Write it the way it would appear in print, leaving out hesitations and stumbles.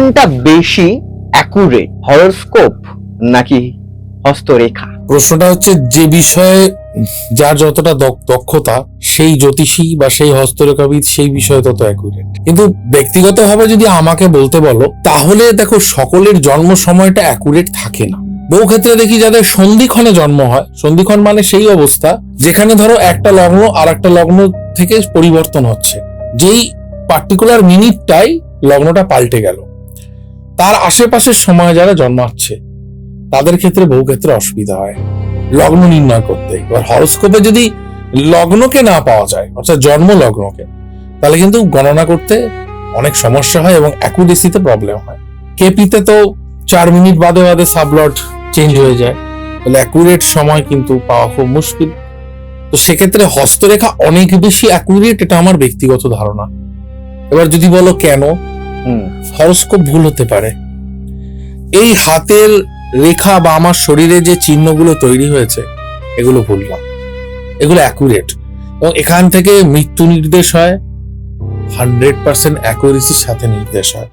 কোনটা বেশি accurate, horoscope নাকি হস্তরেখা? প্রশ্নটা হচ্ছে যে বিষয়ে যার যতটা দক্ষতা সেই জ্যোতিষী বা সেই হস্তরেখাবিদ সেই বিষয়ে তত অ্যাকুরেট। কিন্তু ব্যক্তিগতভাবে যদি আমাকে বলতে বলো তাহলে দেখো সকলের জন্ম সময়টা অ্যাকুরেট থাকে না। বহু ক্ষেত্রে দেখি যাদের সন্ধিক্ষণে জন্ম হয়, সন্ধিক্ষণ মানে সেই অবস্থা যেখানে ধরো একটা লগ্ন আর একটা লগ্ন থেকে পরিবর্তন হচ্ছে, যেই পার্টিকুলার মিনিটটাই লগ্নটা পাল্টে গেল, তার আশেপাশের সময় যারা জন্মাচ্ছে তাদের ক্ষেত্রে বহু ক্ষেত্রে অসুবিধা হয় লগ্ন নির্ণয় করতে। এবার হরোস্কোপে যদি লগ্নকে না পাওয়া যায়, অর্থাৎ জন্ম লগ্নকে, তাহলে কিন্তু গণনা করতে অনেক সমস্যা হয় এবং অ্যাকুরেসিতে প্রবলেম হয়। কেপিতে তো 4 মিনিট বাদে বাদে সাবলট চেঞ্জ হয়ে যায়, তাহলে অ্যাকুরেট সময় কিন্তু পাওয়া খুব মুশকিল। তো সেক্ষেত্রে হস্তরেখা অনেক বেশি অ্যাকুরেট, এটা আমার ব্যক্তিগত ধারণা। এবার যদি বলো কেন, হরোস্কোপ ভুল হতে পারে। এই হাতের রেখা বা আমার শরীরে যে চিহ্নগুলো তৈরি হয়েছে এগুলো ভুল না, এগুলো অ্যাকুরেট, এবং এখান থেকে মৃত্যু নির্দেশ হয়, 100% অ্যাকুরেসির সাথে নির্দেশ হয়।